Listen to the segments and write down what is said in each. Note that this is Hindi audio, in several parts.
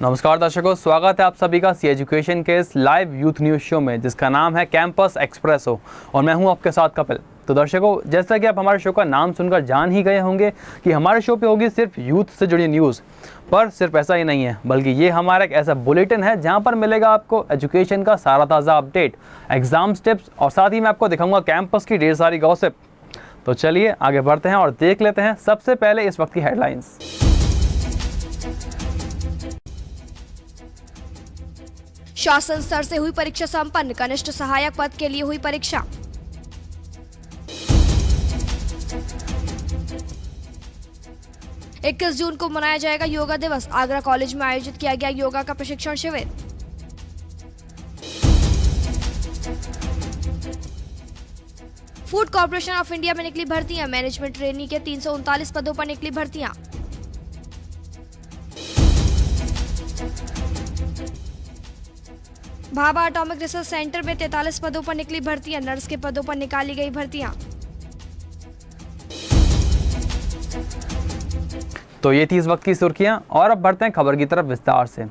नमस्कार दर्शकों, स्वागत है आप सभी का सी एजुकेशन के इस लाइव यूथ न्यूज़ शो में जिसका नाम है कैंपस एक्सप्रेसो और मैं हूं आपके साथ कपिल। तो दर्शकों, जैसा कि आप हमारे शो का नाम सुनकर जान ही गए होंगे कि हमारे शो पे होगी सिर्फ यूथ से जुड़ी न्यूज़। पर सिर्फ ऐसा ही नहीं है, बल्कि ये हमारा एक ऐसा बुलेटिन है जहाँ पर मिलेगा आपको एजुकेशन का सारा ताज़ा अपडेट, एग्जाम टिप्स और साथ ही मैं आपको दिखाऊंगा कैंपस की ढेर सारी गॉसिप। तो चलिए आगे बढ़ते हैं और देख लेते हैं सबसे पहले इस वक्त की हेडलाइंस। शासन स्तर से हुई परीक्षा संपन्न, कनिष्ठ सहायक पद के लिए हुई परीक्षा। इक्कीस जून को मनाया जाएगा योगा दिवस, आगरा कॉलेज में आयोजित किया गया योगा का प्रशिक्षण शिविर। फूड कॉर्पोरेशन ऑफ इंडिया में निकली भर्तियां, मैनेजमेंट ट्रेनी के 339 पदों पर निकली भर्तियां। भाभा एटॉमिक रिसर्च सेंटर में 43 पदों पर निकली भर्तियां, नर्स के पदों पर निकाली गई भर्तियां। तो ये थी इस वक्त की सुर्खियां और अब बढ़ते हैं खबर की तरफ विस्तार से।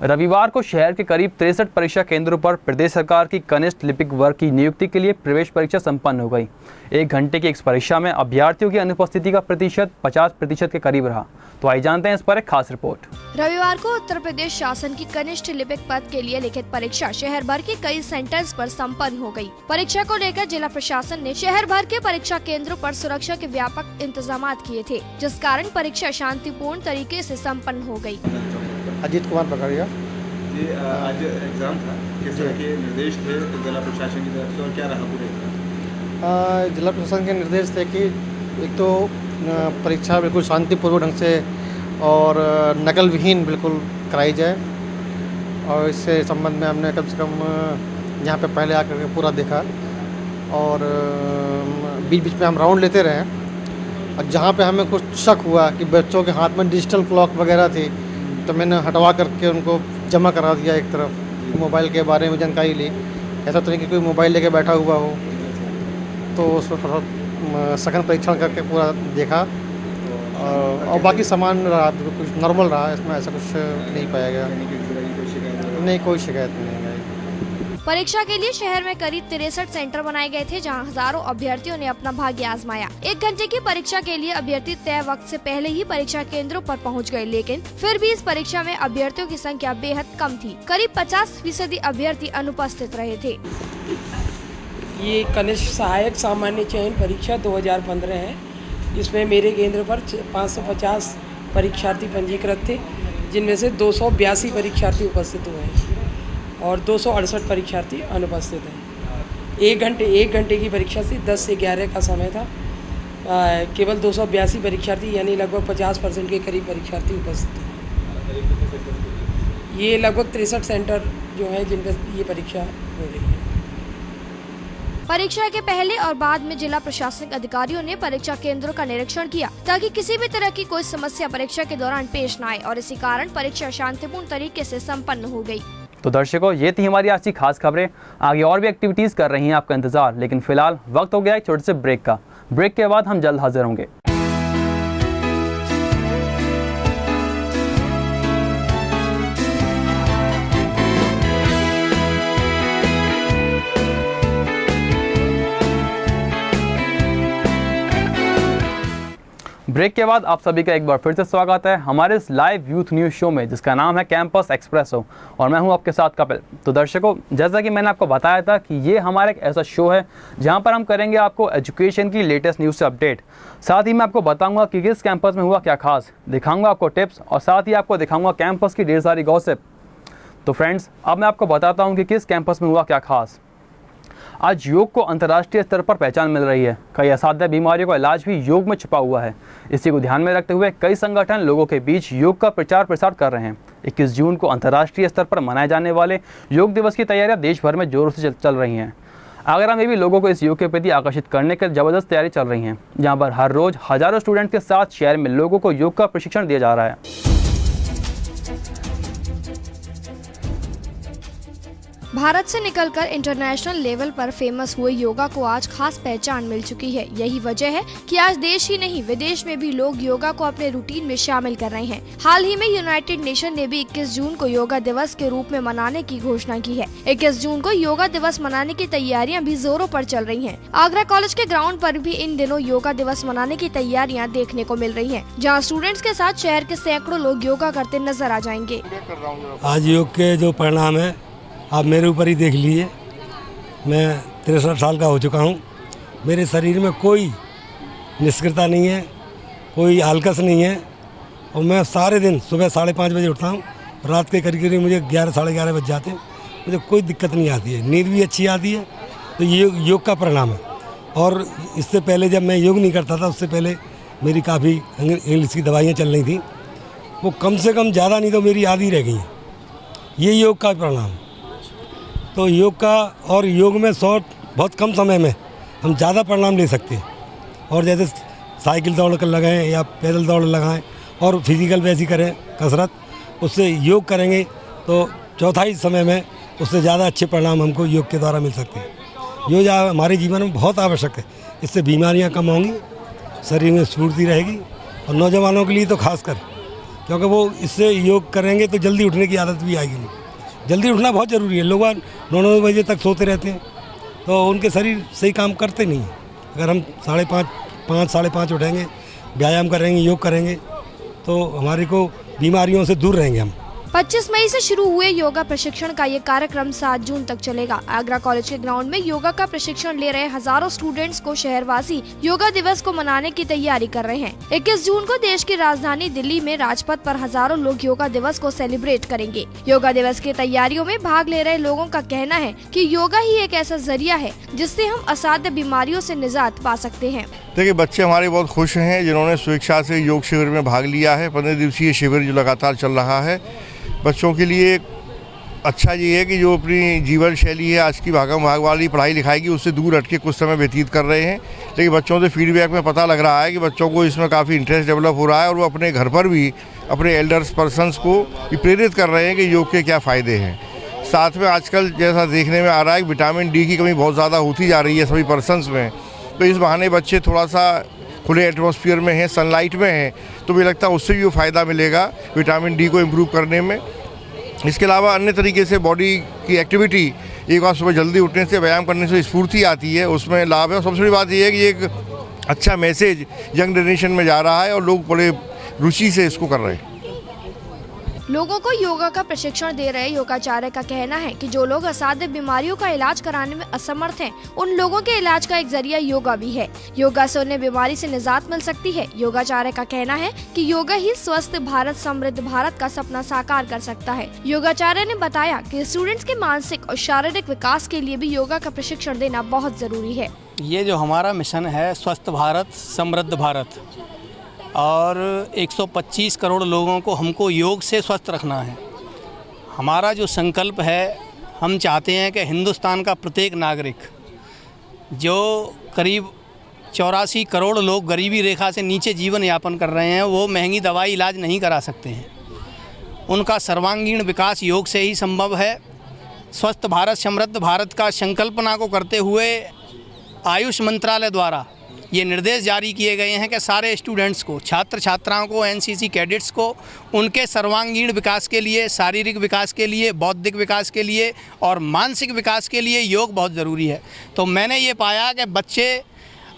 रविवार को शहर के करीब 63 परीक्षा केंद्रों पर प्रदेश सरकार की कनिष्ठ लिपिक वर्ग की नियुक्ति के लिए प्रवेश परीक्षा संपन्न हो गई। 1 घंटे की इस परीक्षा में अभ्यर्थियों की अनुपस्थिति का प्रतिशत 50% के करीब रहा। तो आइए जानते हैं इस पर एक खास रिपोर्ट। रविवार को उत्तर प्रदेश शासन की कनिष्ठ लिपिक पद के लिए लिखित परीक्षा शहर भर के कई सेंटर्स पर संपन्न हो गई। परीक्षा को लेकर जिला प्रशासन ने शहर भर के परीक्षा केंद्रों पर सुरक्षा के व्यापक इंतजाम किए थे, जिस कारण परीक्षा शांतिपूर्ण तरीके से संपन्न हो गई। अजीत कुमार पकड़िया जी, आज एग्जाम था, किस तरह के निर्देश थे जिला प्रशासन की तरफ से और क्या रहा पूरे? जिला प्रशासन के निर्देश थे कि एक तो परीक्षा बिल्कुल शांतिपूर्वक ढंग से और नकल विहीन बिल्कुल कराई जाए, और इससे संबंध में हमने कम से कम यहाँ पे पहले आकर के पूरा देखा और बीच बीच में हम राउंड लेते रहे। और जहाँ पे हमें कुछ शक हुआ कि बच्चों के हाथ में डिजिटल क्लॉक वगैरह थी, तो मैंने हटवा करके उनको जमा करा दिया एक तरफ। मोबाइल के बारे में जानकारी ली, ऐसा तो नहीं कि कोई मोबाइल लेके बैठा हुआ हो, तो उसमें थोड़ा सघन परीक्षण करके पूरा देखा और बाकी सामान रहा, कुछ नॉर्मल रहा, इसमें ऐसा कुछ नहीं पाया गया। नहीं, कोई शिकायत नहीं आई। परीक्षा के लिए शहर में करीब 63 सेंटर बनाए गए थे, जहां हजारों अभ्यर्थियों ने अपना भाग्य आजमाया। 1 घंटे की परीक्षा के लिए अभ्यर्थी तय वक्त से पहले ही परीक्षा केंद्रों पर पहुंच गए, लेकिन फिर भी इस परीक्षा में अभ्यर्थियों की संख्या बेहद कम थी। करीब 50% अभ्यर्थी अनुपस्थित रहे थे। ये कनिष्ठ सहायक सामान्य चयन परीक्षा 2015 है। इसमें मेरे केंद्र पर 550 परीक्षार्थी पंजीकृत थे, जिनमें से 282 परीक्षार्थी उपस्थित हुए हैं और 268 परीक्षार्थी अनुपस्थित हैं। 1 घंटे की परीक्षा थी, 10 से 11 का समय था। केवल 282 परीक्षार्थी यानी लगभग 50% के करीब परीक्षार्थी उपस्थित हैं। ये लगभग 63 सेंटर जो है जिन पर ये परीक्षा हो रही है। परीक्षा के पहले और बाद में जिला प्रशासनिक अधिकारियों ने परीक्षा केंद्रों का निरीक्षण किया, ताकि किसी भी तरह की कोई समस्या परीक्षा के दौरान पेश न आए, और इसी कारण परीक्षा शांतिपूर्ण तरीके से संपन्न हो गई। तो दर्शकों, ये थी हमारी आज की खास खबरें। आगे और भी एक्टिविटीज़ कर रही हैं आपका इंतजार, लेकिन फिलहाल वक्त हो गया एक छोटे से ब्रेक का। ब्रेक के बाद हम जल्द हाजिर होंगे। ब्रेक के बाद आप सभी का एक बार फिर से स्वागत है हमारे इस लाइव यूथ न्यूज़ शो में जिसका नाम है कैंपस एक्सप्रेसो और मैं हूं आपके साथ कपिल। तो दर्शकों, जैसा कि मैंने आपको बताया था कि ये हमारा एक ऐसा शो है जहां पर हम करेंगे आपको एजुकेशन की लेटेस्ट न्यूज़ से अपडेट। साथ ही मैं आपको बताऊंगा कि किस कैंपस में हुआ क्या खास, दिखाऊंगा आपको टिप्स और साथ ही आपको दिखाऊंगा कैंपस की ढेर सारी गॉसिप। तो फ्रेंड्स, अब मैं आपको बताता हूँ कि किस कैंपस में हुआ क्या खास। आज योग को अंतर्राष्ट्रीय स्तर पर पहचान मिल रही है। कई असाध्य बीमारियों का इलाज भी योग में छिपा हुआ है। इसी को ध्यान में रखते हुए कई संगठन लोगों के बीच योग का प्रचार प्रसार कर रहे हैं। 21 जून को अंतर्राष्ट्रीय स्तर पर मनाए जाने वाले योग दिवस की तैयारियां देश भर में जोरों से चल रही हैं। आगरा में भी लोगों को इस योग के प्रति आकर्षित करने के जबरदस्त तैयारी चल रही हैं, जहाँ पर हर रोज हजारों स्टूडेंट के साथ शहर में लोगों को योग का प्रशिक्षण दिया जा रहा है। भारत से निकलकर इंटरनेशनल लेवल पर फेमस हुए योगा को आज खास पहचान मिल चुकी है। यही वजह है कि आज देश ही नहीं विदेश में भी लोग योगा को अपने रूटीन में शामिल कर रहे हैं। हाल ही में यूनाइटेड नेशन ने भी 21 जून को योगा दिवस के रूप में मनाने की घोषणा की है। 21 जून को योगा दिवस मनाने की तैयारियां भी जोरों पर चल रही हैं। आगरा कॉलेज के ग्राउंड पर भी इन दिनों योगा दिवस मनाने की तैयारियां देखने को मिल रही हैं, जहां स्टूडेंट्स के साथ शहर के सैकड़ों लोग योगा करते नजर आ जाएंगे। आज योग के जो परिणाम है आप मेरे ऊपर ही देख लीजिए। मैं 63 साल का हो चुका हूँ। मेरे शरीर में कोई निष्क्रियता नहीं है, कोई आलकस नहीं है और मैं सारे दिन सुबह 5:30 बजे उठता हूँ, रात के करीब करीब मुझे 11 साढ़े 11 बज जाते हैं। मुझे कोई दिक्कत नहीं आती है, नींद भी अच्छी आती है। तो ये योग का परिणाम है। और इससे पहले जब मैं योग नहीं करता था, उससे पहले मेरी काफ़ी इंग्लिश की दवाइयाँ चल रही थी, वो कम से कम ज़्यादा नहीं तो मेरी आधी रह गई हैं। ये योग का परिणाम। तो योग का और योग में बहुत कम समय में हम ज़्यादा परिणाम ले सकते हैं। और जैसे साइकिल दौड़ कर लगाएं या पैदल दौड़ लगाएं और फिजिकल वैसी करें कसरत, उससे योग करेंगे तो चौथाई समय में उससे ज़्यादा अच्छे परिणाम हमको योग के द्वारा मिल सकते हैं। योग हमारे जीवन में बहुत आवश्यक है। इससे बीमारियां कम होंगी, शरीर में स्फूर्ति रहेगी और नौजवानों के लिए तो खासकर, क्योंकि वो इससे योग करेंगे तो जल्दी उठने की आदत भी आएगी। जल्दी उठना बहुत ज़रूरी है। लोग 9-9 बजे तक सोते रहते हैं तो उनके शरीर सही काम करते नहीं हैं। अगर हम 5:30 उठेंगे, व्यायाम करेंगे, योग करेंगे तो हमारे को बीमारियों से दूर रहेंगे हम। 25 मई से शुरू हुए योगा प्रशिक्षण का ये कार्यक्रम 7 जून तक चलेगा। आगरा कॉलेज के ग्राउंड में योगा का प्रशिक्षण ले रहे हजारों स्टूडेंट्स को शहरवासी योगा दिवस को मनाने की तैयारी कर रहे हैं। 21 जून को देश की राजधानी दिल्ली में राजपथ पर हजारों लोग योगा दिवस को सेलिब्रेट करेंगे। योगा दिवस की तैयारियों में भाग ले रहे लोगों का कहना है कि योगा ही एक ऐसा जरिया है जिससे हम असाध्य बीमारियों से निजात पा सकते हैं। देखिए, बच्चे हमारे बहुत खुश हैं जिन्होंने स्वेच्छा से योग शिविर में भाग लिया है। 15 दिवसीय शिविर जो लगातार चल रहा है, बच्चों के लिए अच्छा ये है कि जो अपनी जीवन शैली है आज की भागम भाग वाली पढ़ाई लिखाई की, उससे दूर हट के कुछ समय व्यतीत कर रहे हैं। लेकिन बच्चों से फीडबैक में पता लग रहा है कि बच्चों को इसमें काफ़ी इंटरेस्ट डेवलप हो रहा है और वो अपने घर पर भी अपने एल्डर्स पर्सनस को भी प्रेरित कर रहे हैं कि योग के क्या फ़ायदे हैं। साथ में आजकल जैसा देखने में आ रहा है कि विटामिन डी की कमी बहुत ज़्यादा होती जा रही है सभी पर्सनस में, तो इस बहाने बच्चे थोड़ा सा खुले एटमॉस्फेयर में हैं, सनलाइट में हैं, तो मुझे लगता है उससे भी वो फ़ायदा मिलेगा विटामिन डी को इम्प्रूव करने में। इसके अलावा अन्य तरीके से बॉडी की एक्टिविटी, एक बार सुबह जल्दी उठने से, व्यायाम करने से स्फूर्ति आती है, उसमें लाभ है। और सबसे बड़ी बात यह है कि एक अच्छा मैसेज यंग जनरेशन में जा रहा है और लोग बड़े रुचि से इसको कर रहे हैं। लोगों को योगा का प्रशिक्षण दे रहे योगाचार्य का कहना है कि जो लोग असाध्य बीमारियों का इलाज कराने में असमर्थ हैं, उन लोगों के इलाज का एक जरिया योगा भी है। योगा से उन्हें बीमारी से निजात मिल सकती है। योगाचार्य का कहना है कि योगा ही स्वस्थ भारत, समृद्ध भारत का सपना साकार कर सकता है। योगाचार्य ने बताया कि स्टूडेंट्स के मानसिक और शारीरिक विकास के लिए भी योगा का प्रशिक्षण देना बहुत जरूरी है। ये जो हमारा मिशन है स्वस्थ भारत समृद्ध भारत, और 125 करोड़ लोगों को हमको योग से स्वस्थ रखना है। हमारा जो संकल्प है, हम चाहते हैं कि हिंदुस्तान का प्रत्येक नागरिक, जो करीब 84 करोड़ लोग गरीबी रेखा से नीचे जीवन यापन कर रहे हैं, वो महंगी दवाई इलाज नहीं करा सकते हैं। उनका सर्वांगीण विकास योग से ही संभव है। स्वस्थ भारत समृद्ध भारत का संकल्पना को करते हुए आयुष मंत्रालय द्वारा ये निर्देश जारी किए गए हैं कि सारे स्टूडेंट्स को, छात्र छात्राओं को, एनसीसी कैडेट्स को उनके सर्वांगीण विकास के लिए, शारीरिक विकास के लिए, बौद्धिक विकास के लिए और मानसिक विकास के लिए योग बहुत ज़रूरी है। तो मैंने ये पाया कि बच्चे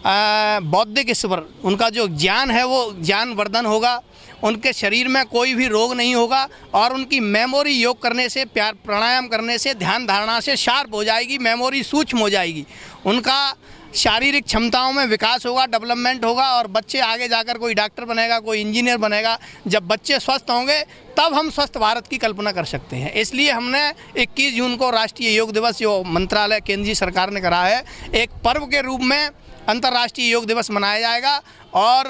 बौद्धिक स्तर, उनका जो ज्ञान है वो ज्ञान वर्धन होगा, उनके शरीर में कोई भी रोग नहीं होगा और उनकी मेमोरी योग करने से, प्राणायाम करने से, ध्यान धारणा से शार्प हो जाएगी, मेमोरी सूक्ष्म हो जाएगी, उनका शारीरिक क्षमताओं में विकास होगा, डेवलपमेंट होगा और बच्चे आगे जाकर कोई डॉक्टर बनेगा, कोई इंजीनियर बनेगा। जब बच्चे स्वस्थ होंगे तब हम स्वस्थ भारत की कल्पना कर सकते हैं। इसलिए हमने 21 जून को राष्ट्रीय योग दिवस, जो मंत्रालय केंद्रीय सरकार ने करा है, एक पर्व के रूप में अंतर्राष्ट्रीय योग दिवस मनाया जाएगा। और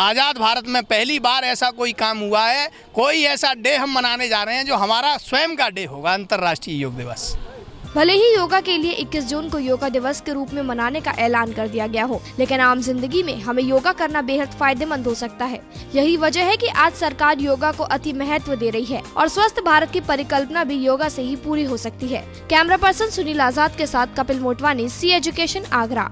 आज़ाद भारत में पहली बार ऐसा कोई काम हुआ है, कोई ऐसा डे हम मनाने जा रहे हैं जो हमारा स्वयं का डे होगा, अंतर्राष्ट्रीय योग दिवस। भले ही योगा के लिए 21 जून को योगा दिवस के रूप में मनाने का ऐलान कर दिया गया हो, लेकिन आम जिंदगी में हमें योगा करना बेहद फायदेमंद हो सकता है। यही वजह है कि आज सरकार योगा को अति महत्व दे रही है और स्वस्थ भारत की परिकल्पना भी योगा से ही पूरी हो सकती है। कैमरा पर्सन सुनील आजाद के साथ कपिल मोटवानी, सी एजुकेशन, आगरा।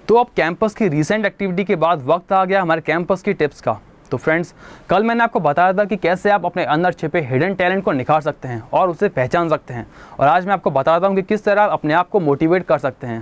तो अब कैंपस की रिसेंट एक्टिविटी के बाद वक्त आ गया हमारे कैंपस की टिप्स का। तो फ्रेंड्स, कल मैंने आपको बताया था कि कैसे आप अपने अंदर छिपे हिडन टैलेंट को निखार सकते हैं और उसे पहचान सकते हैं, और आज मैं आपको बताता हूं कि किस तरह आप अपने आप को मोटिवेट कर सकते हैं।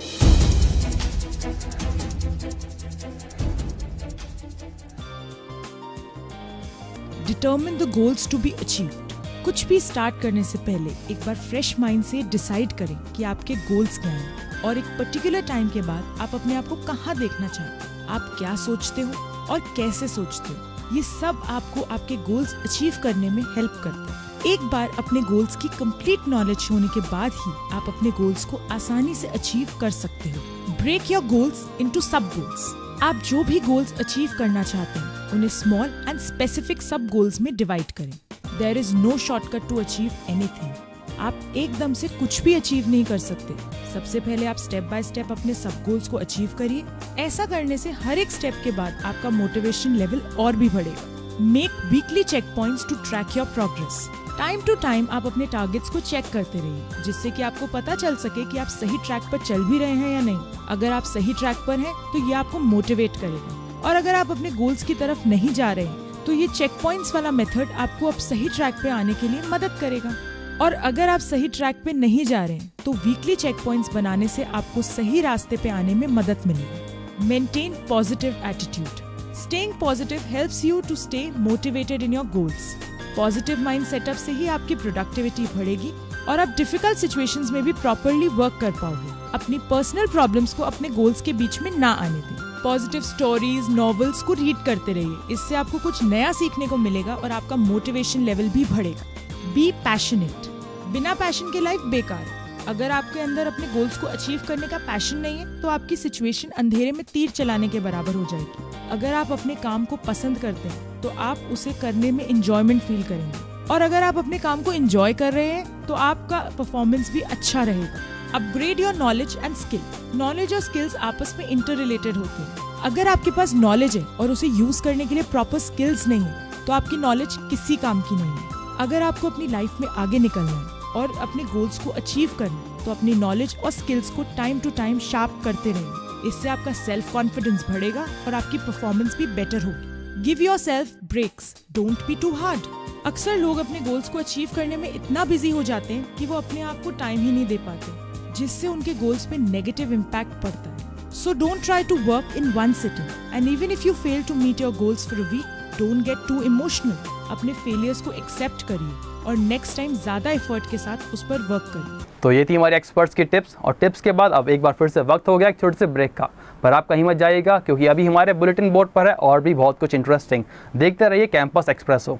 Determine the goals to be achieved. कुछ भी स्टार्ट करने से पहले एक बार फ्रेश माइंड से डिसाइड करें कि आपके गोल्स क्या हैं और एक पर्टिकुलर टाइम के बाद आप अपने आप को कहाँ देखना चाहते हैं, आप क्या सोचते हो और कैसे सोचते हो। ये सब आपको आपके गोल्स अचीव करने में हेल्प करता है। एक बार अपने गोल्स की कंप्लीट नॉलेज होने के बाद ही आप अपने गोल्स को आसानी से अचीव कर सकते हो। Break your goals into sub goals. आप जो भी गोल्स अचीव करना चाहते हैं उन्हें small and specific sub goals में डिवाइड करें। There is no shortcut to achieve anything. आप एकदम से कुछ भी अचीव नहीं कर सकते। सबसे पहले आप स्टेप बाय स्टेप अपने सब गोल्स को अचीव करिए। ऐसा करने से हर एक स्टेप के बाद आपका मोटिवेशन लेवल और भी बढ़ेगा। Make weekly check points to track your progress. Time to time आप अपने टारगेट्स को चेक करते रहिए, जिससे कि आपको पता चल सके कि आप सही ट्रैक पर चल भी रहे हैं या नहीं। अगर आप सही ट्रैक पर हैं तो ये आपको मोटिवेट करेगा, और अगर आप अपने गोल्स की तरफ नहीं जा रहे हैं तो ये चेक पॉइंट्स वाला मेथड आपको अब सही ट्रैक पे आने के लिए मदद करेगा। और अगर आप सही ट्रैक पे नहीं जा रहे हैं तो वीकली चेक पॉइंट्स बनाने से आपको सही रास्ते पे आने में मदद मिलेगी। Maintain positive attitude. Staying positive helps you to stay motivated in your goals. Positive mind setup से ही आपकी प्रोडक्टिविटी बढ़ेगी और आप डिफिकल्ट सिचुएशंस में भी प्रॉपर्ली वर्क कर पाओगे। अपनी पर्सनल प्रॉब्लम्स को अपने गोल्स के बीच में ना आने दें। पॉजिटिव स्टोरीज, नॉवेल्स को रीड करते रहिए। इससे आपको कुछ नया सीखने को मिलेगा और आपका मोटिवेशन लेवल भी बढ़ेगा। Be passionate. बिना पैशन के लाइफ बेकार है। अगर आपके अंदर अपने गोल्स को अचीव करने का पैशन नहीं है तो आपकी सिचुएशन अंधेरे में तीर चलाने के बराबर हो जाएगी। अगर आप अपने काम को पसंद करते हैं तो आप उसे करने में एंजॉयमेंट फील करेंगे, और अगर आप अपने काम को एंजॉय कर रहे हैं तो आपका परफॉर्मेंस भी अच्छा रहेगा। Upgrade your knowledge and skill. Knowledge और स्किल्स आपस में इंटर रिलेटेड होते हैं। अगर आपके पास नॉलेज है और उसे यूज करने के लिए प्रॉपर स्किल्स नहीं है तो आपकी नॉलेज किसी काम की नहीं है। अगर आपको अपनी लाइफ में आगे निकलना है और अपने गोल्स को अचीव करना है तो अपनी नॉलेज और स्किल्स को टाइम टू टाइम शार्प करते रहिए। इससे आपका सेल्फ कॉन्फिडेंस बढ़ेगा और आपकी परफॉर्मेंस भी बेटर होगी। Give yourself breaks, don't be too hard. अक्सर लोग अपने गोल्स को अचीव करने में इतना बिजी हो जाते हैं कि वो अपने आप को टाइम ही नहीं दे पाते, जिससे उनके गोल्स पे नेगेटिव इम्पैक्ट पड़ता है। So don't try to work in one sitting, and even if you fail to meet your goals for a week, don't get too emotional. अपने फेलियर्स को एक्सेप्ट करिए और नेक्स्ट टाइम ज्यादा एफर्ट के साथ उस पर वर्क करिए। तो ये थी हमारे एक्सपर्ट्स की टिप्स, और टिप्स के बाद अब एक बार फिर से वक्त हो गया एक छोटे से ब्रेक का। पर आप कहीं मत जाइएगा, क्योंकि अभी हमारे बुलेटिन बोर्ड पर है और भी बहुत कुछ इंटरेस्टिंग। देखते रहिए Campus Expresso.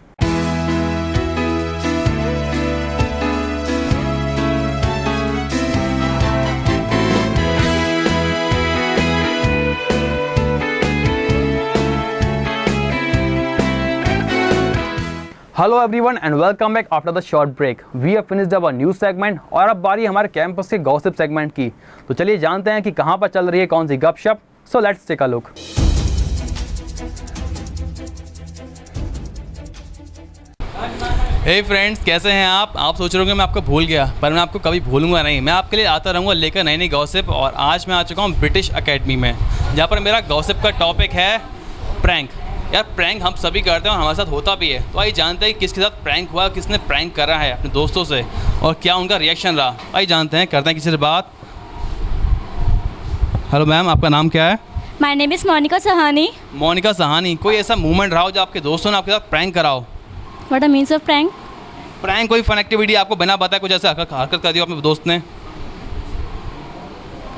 Hello everyone and welcome back after the short break. We have finished our news segment और अब बारी हमारे कैंपस के गॉसिप सेगमेंट की। तो चलिए जानते हैं कि कहां पर चल रही है कौन सी गपशप। So let's take a look. Hey friends, कैसे हैं आप सोच रहे होंगे मैं आपको भूल गया, पर मैं आपको कभी भूलूंगा नहीं। मैं आपके लिए आता रहूँगा लेकर नई नई गॉसिप, और आज मैं आ चुका हूँ ब्रिटिश अकेडमी में, जहाँ पर मेरा गॉसिप का टॉपिक है प्रैंक। यार प्रैंक हम सभी करते हैं और हमारे साथ होता भी है, तो आइए जानते हैं किसके साथ प्रैंक हुआ, किसने प्रैंक करा है अपने दोस्तों से और क्या उनका रिएक्शन रहा। आइए जानते हैं, करते हैं किसी से बात। हेलो मैम, आपका नाम क्या है? My name is Monika Sahani. Monika Sahani, कोई ऐसा मूवमेंट रहा हो जो आपके दोस्तों ने आपके साथ प्रैंक करा हो? What are means of prank? Prank कोई फन एक्टिविटी आपको बिना बताए कुछ ऐसा हरकत कर दी हो अपने दोस्त ने?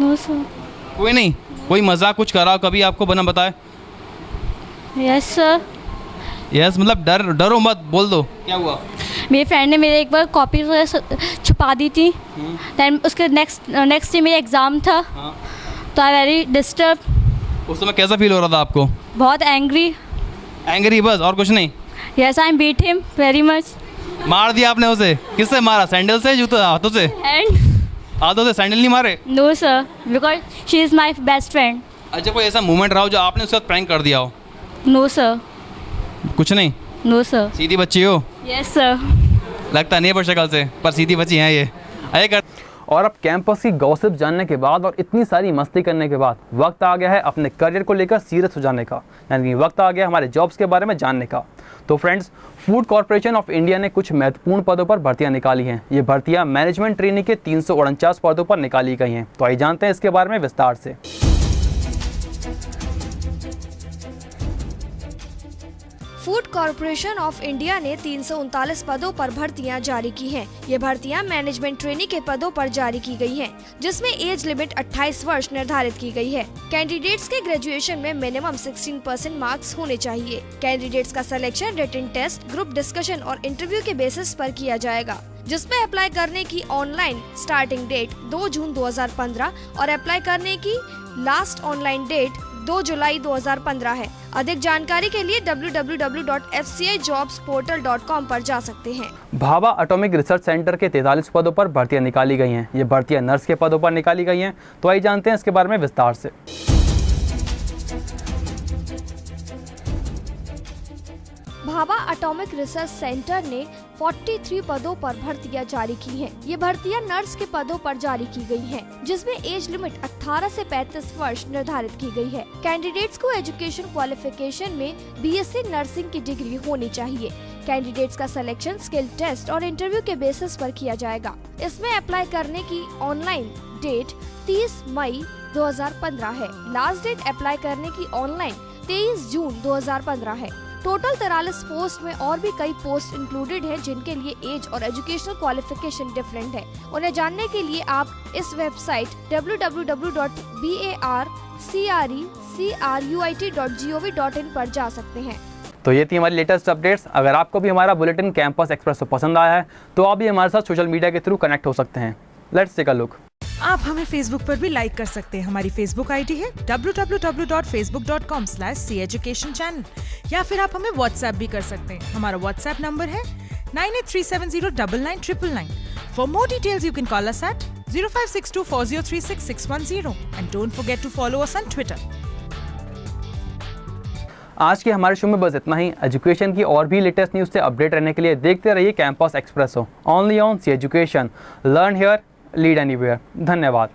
No sir. कोई नहीं, कोई मजाक कुछ करा हो कभी आपको बिना बताए? Yes sir. यस मतलब डरो मत, बोल दो क्या हुआ। मेरे फ्रेंड ने मेरे एक बार कॉपी छुपा दी थी, दैन उसके नेक्स्ट डे मेरा एग्ज़ाम था। तो आई वेरी डिस्टर्ब। उस समय कैसा फील हो रहा था आपको? बहुत एंग्री। एंग्री बस, और कुछ नहीं? Yes, I beat him very much. मार दिया आपने उसे? किससे मारा? सैंडल से, जूते, हाथों से? एंड हाथों से? सैंडल नहीं मारे? No sir, because she is my best friend. अच्छा, कोई ऐसा मोमेंट रहा हो जो आपने उसके साथ प्रैंक कर दिया हो? No sir. कुछ नहीं? No sir. सीधी बच्ची हो? Yes sir. लगता नहीं है पर शक्ल से, पर सीधी बच्ची हैं ये। आइए कर। और अब कैंपस की गॉसिप जानने के बाद और इतनी सारी मस्ती करने के बाद वक्त आ गया है अपने करियर को लेकर सीरियस हो जाने का, यानी कि वक्त आ गया हमारे जॉब्स के बारे में जानने का। तो friends, food corporation of India ने कुछ महत्वपूर्ण पदों पर भर्तियां निकाली हैं। ये भर्तियां मैनेजमेंट ट्रेनी के 349 पदों पर निकाली गई हैं। तो आइए जानते हैं इसके बारे में विस्तार से। फूड कॉर्पोरेशन ऑफ इंडिया ने 339 पदों पर भर्तियां जारी की हैं। ये भर्तियां मैनेजमेंट ट्रेनी के पदों पर जारी की गई हैं, जिसमें एज लिमिट 28 वर्ष निर्धारित की गई है। कैंडिडेट्स के ग्रेजुएशन में मिनिमम 16% मार्क्स होने चाहिए। कैंडिडेट्स का selection written test, group discussion और इंटरव्यू के बेसिस पर किया जाएगा, जिसमें अप्लाई करने की ऑनलाइन स्टार्टिंग डेट 2 जून 2015 और अप्लाई करने की लास्ट ऑनलाइन डेट 2 जुलाई 2015 है। अधिक जानकारी के लिए www.fcijobsportal.com पर जा सकते हैं। भाभा एटॉमिक रिसर्च सेंटर के 43 पदों पर भर्तियां निकाली गई हैं। ये भर्तियां नर्स के पदों पर निकाली गई हैं। तो आइए जानते हैं इसके बारे में विस्तार से। भाभा एटॉमिक रिसर्च सेंटर ने 43 पदों पर भर्तियां जारी की हैं। ये भर्तियां नर्स के पदों पर जारी की गई हैं, जिसमें एज लिमिट 18 से 35 वर्ष निर्धारित की गई है। कैंडिडेट्स को एजुकेशन क्वालिफिकेशन में BSc नर्सिंग की डिग्री होनी चाहिए। कैंडिडेट्स का सिलेक्शन स्किल टेस्ट और इंटरव्यू के बेसिस पर किया जाएगा। इसमें अप्लाई करने की ऑनलाइन डेट 30 मई 2015 है। लास्ट डेट अप्लाई करने की ऑनलाइन 23 जून 2015 है। टोटल 43 पोस्ट में और भी कई पोस्ट इंक्लूडेड हैं, जिनके लिए एज और एजुकेशनल क्वालिफिकेशन डिफरेंट है। उन्हें जानने के लिए आप इस वेबसाइट www.barcruit.gov.in पर जा सकते हैं। तो ये थी हमारी लेटेस्ट अपडेट्स। अगर आपको भी हमारा बुलेटिन कैंपस एक्सप्रेस पसंद आया है तो आप भी हमारे साथ सोशल मीडिया के थ्रू कनेक्ट हो सकते हैं। Let's take a look. आप हमें फेसबुक पर भी लाइक कर सकते हैं। हमारी फेसबुक आईडी है www.facebook.com/ceducation या फिर आप हमें व्हाट्सएप भी कर सकते हैं। हमारा व्हाट्सएप नंबर है 9837099999। For more details you can call us at 0562403610 and don't forget to follow us on Twitter. आज के हमारे शो में बस इतना ही। एजुकेशन की और भी लेटेस्ट न्यूज़ से अपडेट रहने के लिए देखते रहिए Campus Expresso, only on C education. Learn here, lead anywhere. धन्यवाद।